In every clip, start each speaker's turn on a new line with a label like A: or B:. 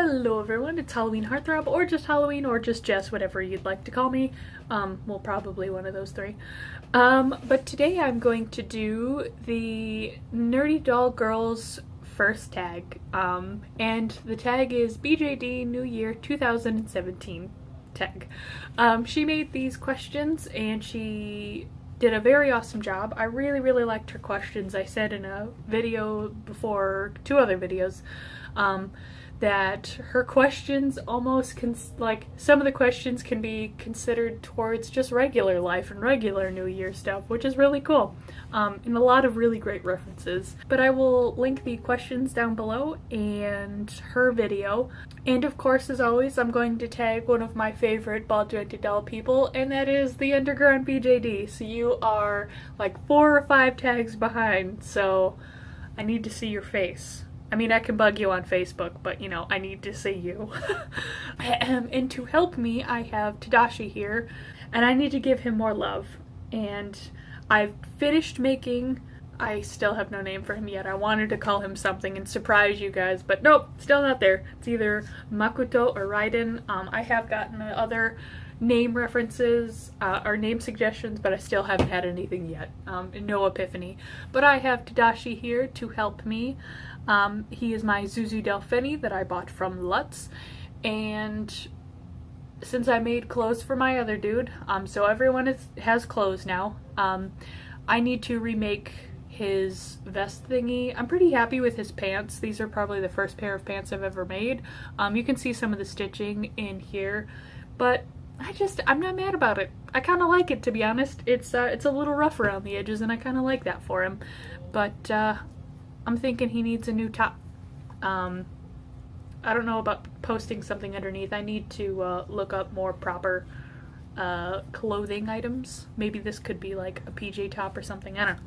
A: Hello everyone, it's Halloween Heartthrob, or just Halloween, or just Jess, whatever you'd like to call me. Well, probably one of those three. But today I'm going to do the Nerdydollgirl's first tag. And the tag is BJD New Year 2017 tag. She made these questions and she did a very awesome job. I really liked her questions. I said in a video before, two other videos, that her questions almost some of the questions can be considered towards just regular life and regular New Year stuff, which is really cool, and a lot of really great references. But I will link the questions down below and her video, and of course, as always, I'm going to tag one of my favorite ball jointed doll people, and that is the underground BJD. So you are like 4 or 5 tags behind, so I need to see your face. I mean, I can bug you on Facebook, but you know, I need to see you. And to help me, I have Tadashi here, and I need to give him more love. And I've finished making, I still have no name for him yet. I wanted to call him something and surprise you guys, but nope, still not there. It's either Makoto or Raiden. I have gotten other name references or name suggestions, but I still haven't had anything yet. No epiphany. But I have Tadashi here to help me. He is my Zuzu Delphini that I bought from Lutz, and since I made clothes for my other dude, so everyone has clothes now, I need to remake his vest thingy. I'm pretty happy with his pants. These are probably the first pair of pants I've ever made. You can see some of the stitching in here, but I'm not mad about it. I kind of like it, to be honest. It's a little rough around the edges, and I kind of like that for him, but I'm thinking he needs a new top. I don't know about posting something underneath. I need to look up more proper clothing items. Maybe this could be like a PJ top or something. I don't know.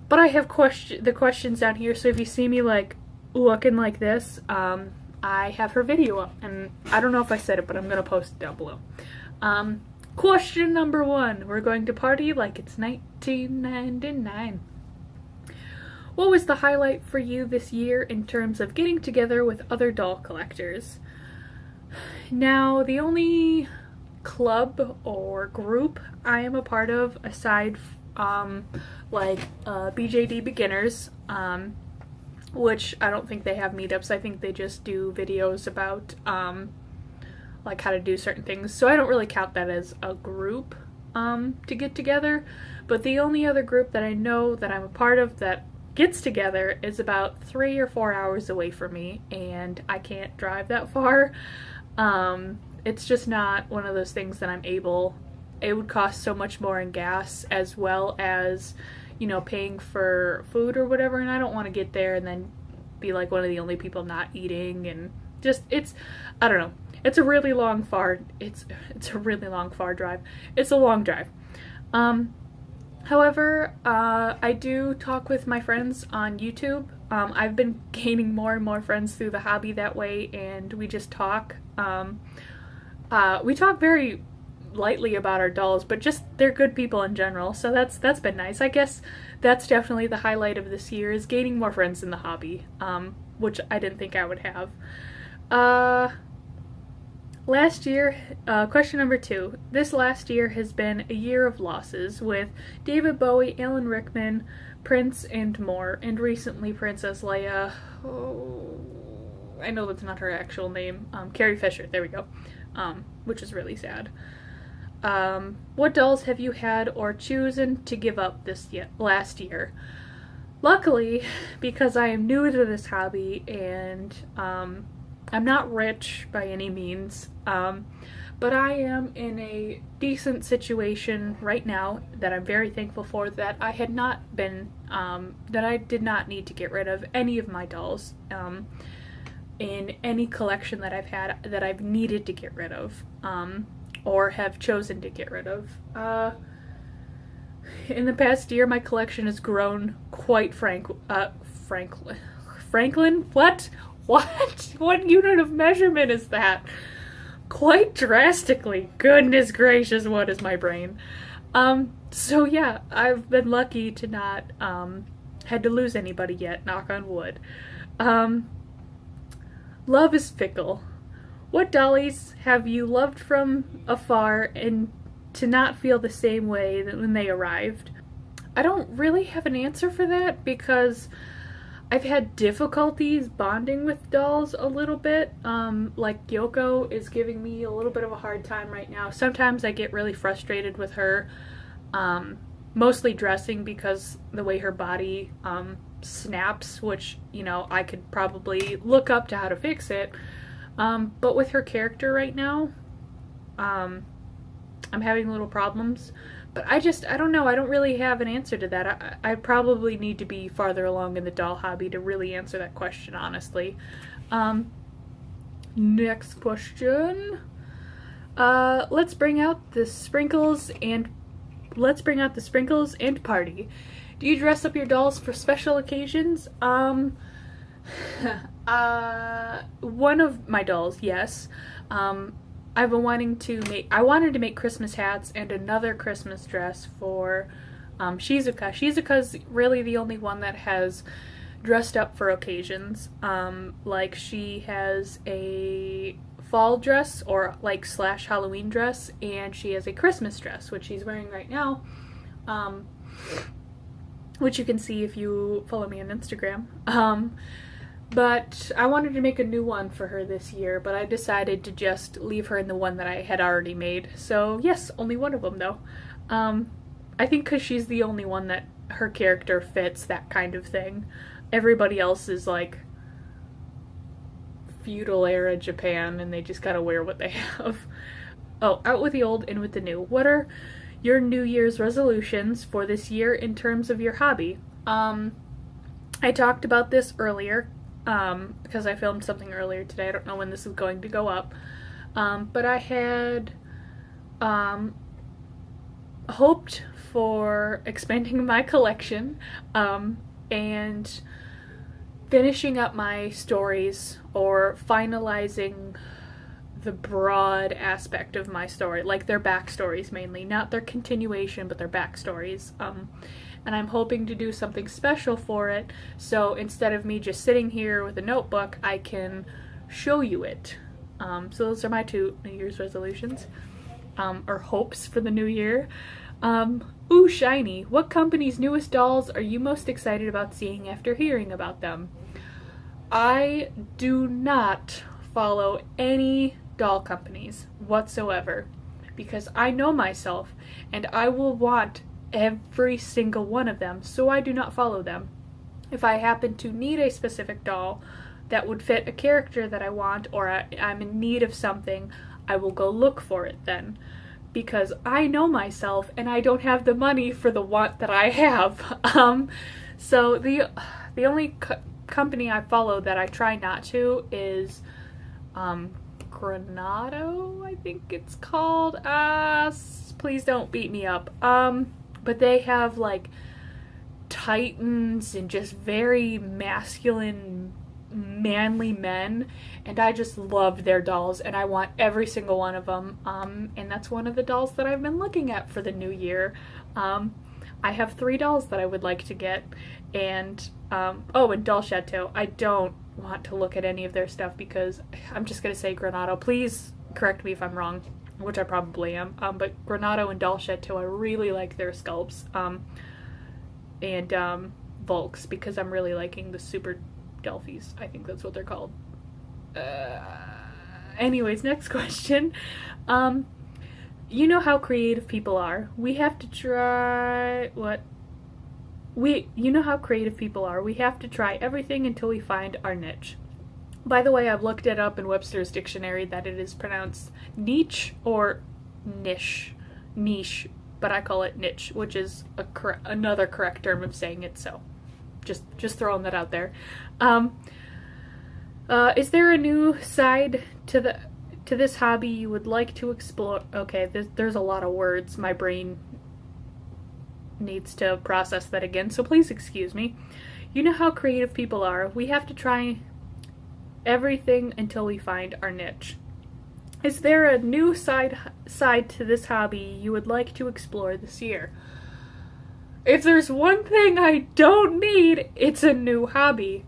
A: But I have the questions down here, so if you see me like looking like this, I have her video up, and I don't know if I said it, but I'm gonna post it down below. Question number 1. We're going to party like it's 1999. What was the highlight for you this year in terms of getting together with other doll collectors? Now, the only club or group I am a part of, aside BJD Beginners, which I don't think they have meetups. I think they just do videos about like how to do certain things. So I don't really count that as a group to get together. But the only other group that I know that I'm a part of that gets together is about 3 or 4 hours away from me, and I can't drive that far. It's just not one of those things that I'm able. It would cost so much more in gas, as well as, you know, paying for food or whatever, and I don't want to get there and then be like one of the only people not eating, and just, I don't know. It's a really long drive. It's a long drive. However, I do talk with my friends on YouTube. I've been gaining more and more friends through the hobby that way, and we just talk. We talk very lightly about our dolls, but just they're good people in general, so that's been nice. I guess that's definitely the highlight of this year, is gaining more friends in the hobby, which I didn't think I would have. Last year, question number 2. This last year has been a year of losses with David Bowie, Alan Rickman, Prince, and more, and recently Princess Leia. Oh, I know that's not her actual name. Carrie Fisher, there we go. Which is really sad. What dolls have you had or chosen to give up last year? Luckily, because I am new to this hobby and I'm not rich by any means, but I am in a decent situation right now that I'm very thankful for, that I had not been, that I did not need to get rid of any of my dolls in any collection that I've had that I've needed to get rid of, or have chosen to get rid of. In the past year, my collection has grown quite Franklin? What? What unit of measurement is that? Quite drastically. Goodness gracious, what is my brain? So yeah, I've been lucky to not had to lose anybody yet, knock on wood. Love is fickle. What dollies have you loved from afar and to not feel the same way that when they arrived? I don't really have an answer for that because I've had difficulties bonding with dolls a little bit. Like Yoko is giving me a little bit of a hard time right now. Sometimes I get really frustrated with her, mostly dressing because the way her body snaps, which, you know, I could probably look up to how to fix it. But with her character right now, I'm having little problems. But I don't know. I don't really have an answer to that. I probably need to be farther along in the doll hobby to really answer that question, honestly. Next question. Let's bring out the sprinkles and party. Do you dress up your dolls for special occasions? One of my dolls, yes. I wanted to make Christmas hats and another Christmas dress for Shizuka. Shizuka's really the only one that has dressed up for occasions. Like she has a fall dress or like / Halloween dress, and she has a Christmas dress, which she's wearing right now, which you can see if you follow me on Instagram. But I wanted to make a new one for her this year, but I decided to just leave her in the one that I had already made. So yes, only one of them though. I think because she's the only one that her character fits that kind of thing. Everybody else is like feudal era Japan and they just gotta wear what they have. Oh, out with the old, in with the new. What are your New Year's resolutions for this year in terms of your hobby? I talked about this earlier. Because I filmed something earlier today. I don't know when this is going to go up. But I had hoped for expanding my collection and finishing up my stories or finalizing the broad aspect of my story, like their backstories mainly, not their continuation, but their backstories. And I'm hoping to do something special for it, so instead of me just sitting here with a notebook, I can show you it. So those are my 2 New Year's resolutions, or hopes for the new year. Ohh Shiny, what company's newest dolls are you most excited about seeing after hearing about them? I do not follow any doll companies whatsoever, because I know myself, and I will want every single one of them, so I do not follow them. If I happen to need a specific doll that would fit a character that I want, or I'm in need of something, I will go look for it then, because I know myself and I don't have the money for the want that I have. So the only company I follow that I try not to is Granado, I think it's called. Please don't beat me up. But they have like titans and just very masculine, manly men, and I just love their dolls and I want every single one of them. And that's one of the dolls that I've been looking at for the new year. I have 3 dolls that I would like to get, and and Doll Chateau. I don't want to look at any of their stuff because I'm just gonna say Granado. Please correct me if I'm wrong, which I probably am, but Granado and Doll Chateau, I really like their sculpts, and Volks, because I'm really liking the Super Delphies. I think that's what they're called. Anyways, next question. You know how creative people are. We have to try... You know how creative people are. We have to try everything until we find our niche. By the way, I've looked it up in Webster's dictionary that it is pronounced niche or niche, but I call it niche, which is another correct term of saying it, so just throwing that out there. Is there a new side to this hobby you would like to explore? Okay, there's a lot of words. My brain needs to process that again, so please excuse me. You know how creative people are. We have to try everything until we find our niche. Is there a new side to this hobby you would like to explore this year? If there's one thing I don't need, it's a new hobby.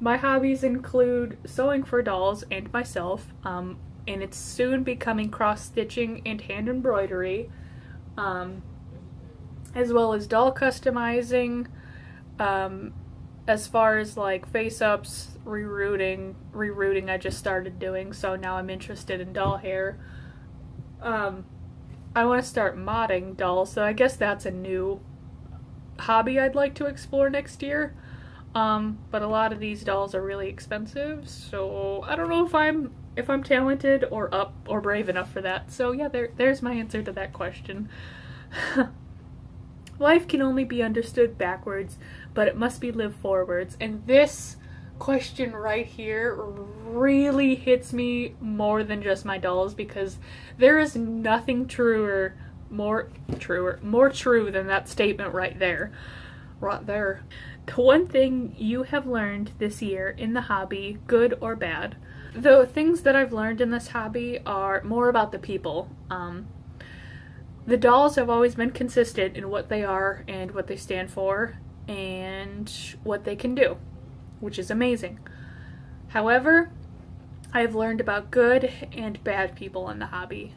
A: My hobbies include sewing for dolls and myself, and it's soon becoming cross-stitching and hand embroidery, as well as doll customizing, as far as like face-ups, rerooting I just started doing, so now I'm interested in doll hair. I want to start modding dolls, so I guess that's a new hobby I'd like to explore next year. But a lot of these dolls are really expensive, so I don't know if I'm talented or up or brave enough for that. So yeah, there's my answer to that question. Life can only be understood backwards, but it must be lived forwards. And this question right here really hits me more than just my dolls, because there is nothing more true than that statement right there. Right there. The one thing you have learned this year in the hobby, good or bad. The things that I've learned in this hobby are more about the people. The dolls have always been consistent in what they are and what they stand for and what they can do, which is amazing. However, I have learned about good and bad people in the hobby.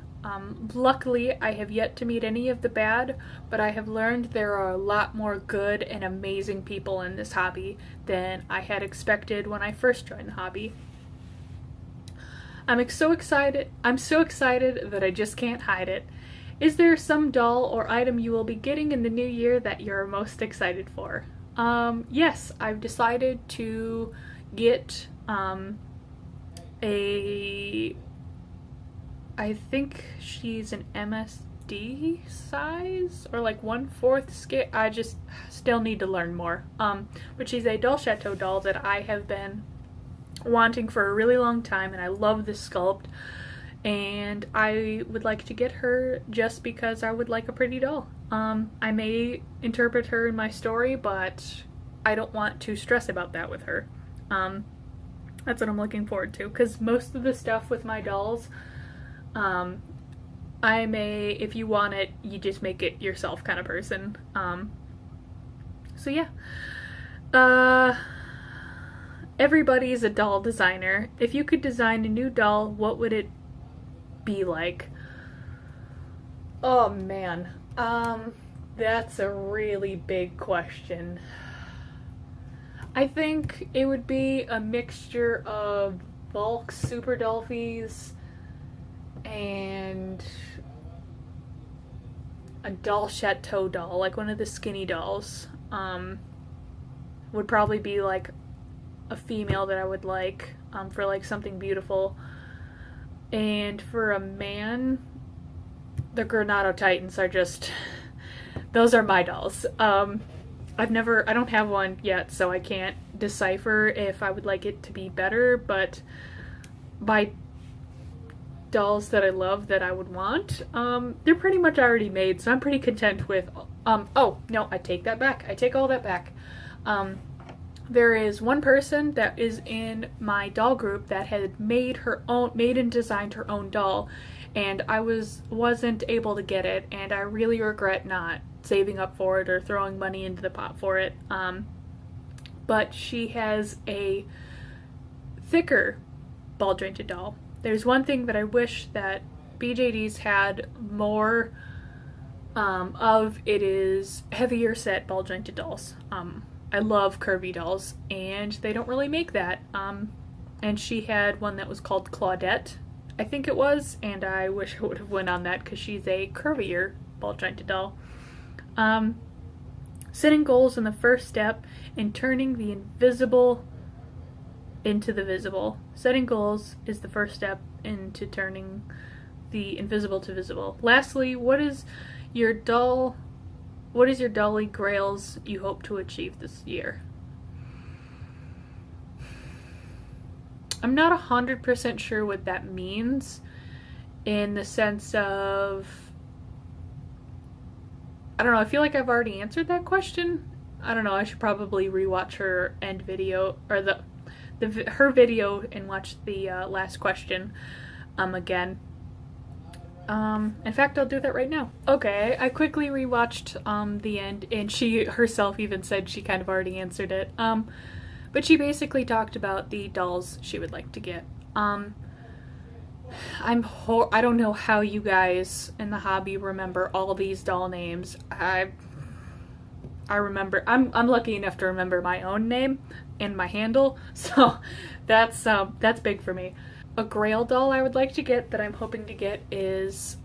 A: Luckily, I have yet to meet any of the bad, but I have learned there are a lot more good and amazing people in this hobby than I had expected when I first joined the hobby. I'm so excited that I just can't hide it. Is there some doll or item you will be getting in the new year that you're most excited for? Yes, I've decided to get I think she's an MSD size, or like 1/4 scale. I just still need to learn more. But she's a Doll Chateau doll that I have been wanting for a really long time, and I love this sculpt. And I would like to get her just because I would like a pretty doll. I may interpret her in my story, but I don't want to stress about that with her. That's what I'm looking forward to, because most of the stuff with my dolls, I'm a, if you want it, you just make it yourself kind of person. So yeah. Everybody's a doll designer. If you could design a new doll, what would it be like? Oh man. That's a really big question. I think it would be a mixture of bulk super dolphies and a Doll Chateau doll, like one of the skinny dolls. Would probably be like a female that I would like, for like something beautiful. And for a man, the Granado Titans are just, those are my dolls. I don't have one yet, so I can't decipher if I would like it to be better, but by dolls that I love that I would want, they're pretty much already made, so I'm pretty content with, oh, no, I take that back. I take all that back. There is one person that is in my doll group that had made and designed her own doll, and I wasn't able to get it, and I really regret not saving up for it or throwing money into the pot for it. But she has a thicker ball jointed doll. There's one thing that I wish that BJDs had more of, it is heavier set ball jointed dolls. I love curvy dolls, and they don't really make that. And she had one that was called Claudette, I think it was, and I wish I would have went on that because she's a curvier ball jointed doll. Setting goals in the first step in turning the invisible into the visible. Setting goals is the first step into turning the invisible to visible. Lastly, what is your dolly grails you hope to achieve this year? I'm not 100% sure what that means, in the sense of, I don't know, I feel like I've already answered that question. I don't know, I should probably rewatch her end video, or her video, and watch the last question again. In fact, I'll do that right now. Okay, I quickly rewatched the end, and she herself even said she kind of already answered it. But she basically talked about the dolls she would like to get. I don't know how you guys in the hobby remember all these doll names. I remember, I'm lucky enough to remember my own name and my handle, so that's big for me. A Grail doll I would like to get that I'm hoping to get is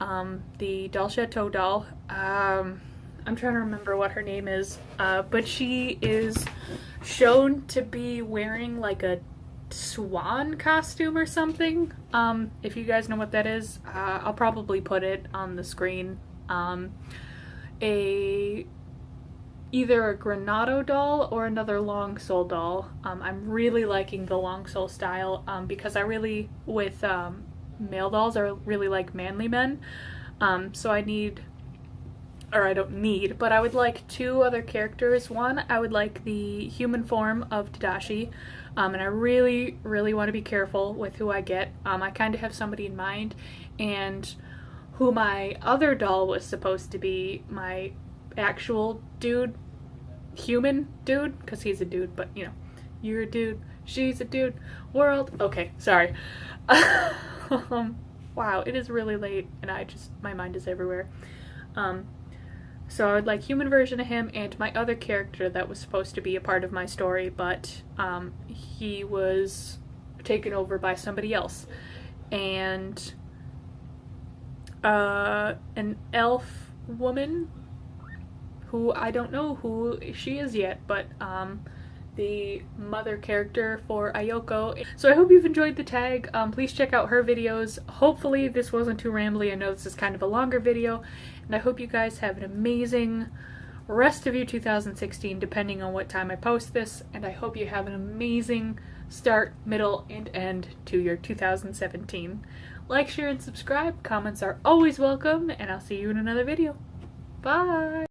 A: the Doll Chateau doll. I'm trying to remember what her name is, but she is shown to be wearing like a swan costume or something. If you guys know what that is, I'll probably put it on the screen. Either a Granado doll or another long sole doll. I'm really liking the long sole style because I really, with male dolls, I really like manly men. So I don't need, but I would like two other characters. One, I would like the human form of Tadashi, and I really, really want to be careful with who I get. I kind of have somebody in mind, and who my other doll was supposed to be, my actual dude, human dude, because he's a dude, but you know, you're a dude, she's a dude, world. Okay, sorry. Wow, it is really late, and my mind is everywhere. So I would like human version of him and my other character that was supposed to be a part of my story, but he was taken over by somebody else. And an elf woman who I don't know who she is yet, but the mother character for Ayoko. So I hope you've enjoyed the tag. Please check out her videos. Hopefully this wasn't too rambly. I know this is kind of a longer video, and I hope you guys have an amazing rest of your 2016, depending on what time I post this, and I hope you have an amazing start, middle, and end to your 2017. Like, share, and subscribe. Comments are always welcome, and I'll see you in another video. Bye!